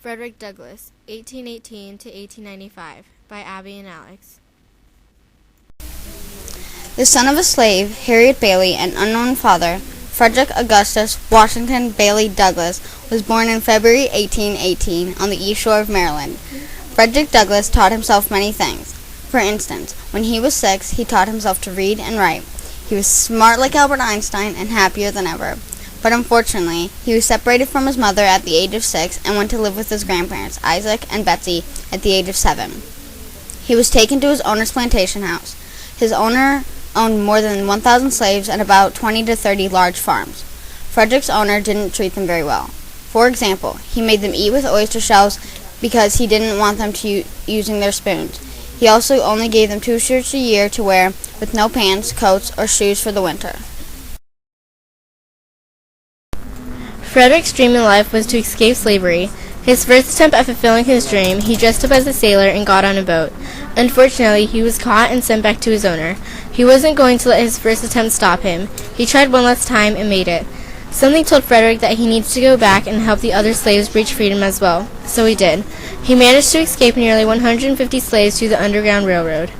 Frederick Douglass, 1818 to 1895, by Abby and Alex. The son of a slave, Harriet Bailey, and unknown father, Frederick Augustus Washington Bailey Douglass, was born in February 1818 on the east shore of Maryland. Frederick Douglass taught himself many things. For instance, when he was 6, he taught himself to read and write. He was smart like Albert Einstein and happier than ever. But unfortunately, he was separated from his mother at the age of 6 and went to live with his grandparents, Isaac and Betsy, at the age of 7. He was taken to his owner's plantation house. His owner owned more than 1,000 slaves and about 20 to 30 large farms. Frederick's owner didn't treat them very well. For example, he made them eat with oyster shells because he didn't want them using their spoons. He also only gave them 2 shirts a year to wear, with no pants, coats, or shoes for the winter. Frederick's dream in life was to escape slavery. His first attempt at fulfilling his dream, he dressed up as a sailor and got on a boat. Unfortunately, he was caught and sent back to his owner. He wasn't going to let his first attempt stop him. He tried one last time and made it. Something told Frederick that he needs to go back and help the other slaves reach freedom as well. So he did. He managed to escape nearly 150 slaves through the Underground Railroad.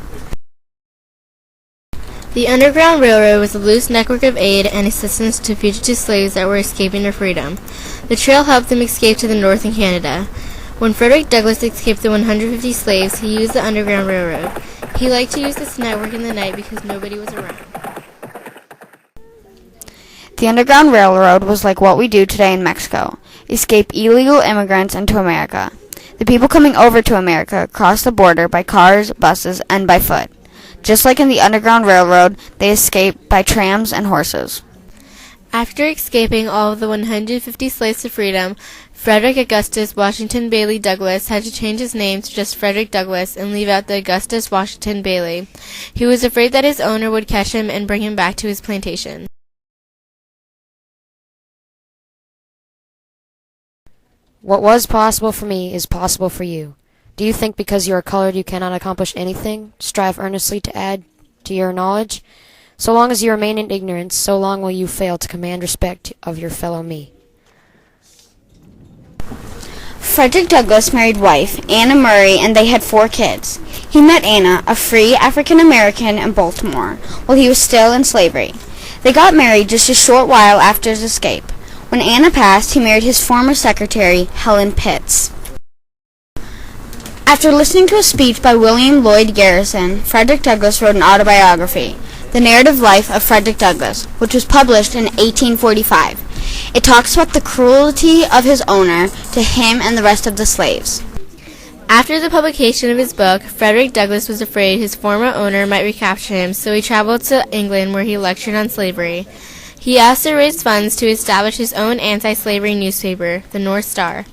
The Underground Railroad was a loose network of aid and assistance to fugitive slaves that were escaping their freedom. The trail helped them escape to the north in Canada. When Frederick Douglass escaped the 150 slaves, he used the Underground Railroad. He liked to use this network in the night because nobody was around. The Underground Railroad was like what we do today in Mexico: escape illegal immigrants into America. The people coming over to America crossed the border by cars, buses, and by foot. Just like in the Underground Railroad, they escaped by trams and horses. After escaping all of the 150 slaves to freedom, Frederick Augustus Washington Bailey Douglass had to change his name to just Frederick Douglass and leave out the Augustus Washington Bailey. He was afraid that his owner would catch him and bring him back to his plantation. What was possible for me is possible for you. Do you think because you are colored you cannot accomplish anything? Strive earnestly to add to your knowledge. So long as you remain in ignorance, so long will you fail to command respect of your fellow me. Frederick Douglass married wife, Anna Murray, and they had 4 kids. He met Anna, a free African-American, in Baltimore, while he was still in slavery. They got married just a short while after his escape. When Anna passed, he married his former secretary, Helen Pitts. After listening to a speech by William Lloyd Garrison, Frederick Douglass wrote an autobiography, The Narrative Life of Frederick Douglass, which was published in 1845. It talks about the cruelty of his owner to him and the rest of the slaves. After the publication of his book, Frederick Douglass was afraid his former owner might recapture him, so he traveled to England where he lectured on slavery. He also raised funds to establish his own anti-slavery newspaper, the North Star.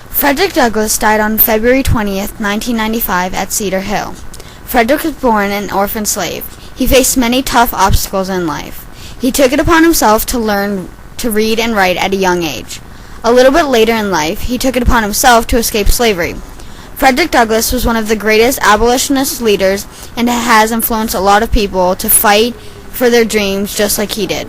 Frederick Douglass died on February 20th, 1995 at Cedar Hill. Frederick was born an orphan slave. He faced many tough obstacles in life. He took it upon himself to learn to read and write at a young age. A little bit later in life, he took it upon himself to escape slavery. Frederick Douglass was one of the greatest abolitionist leaders and has influenced a lot of people to fight for their dreams just like he did.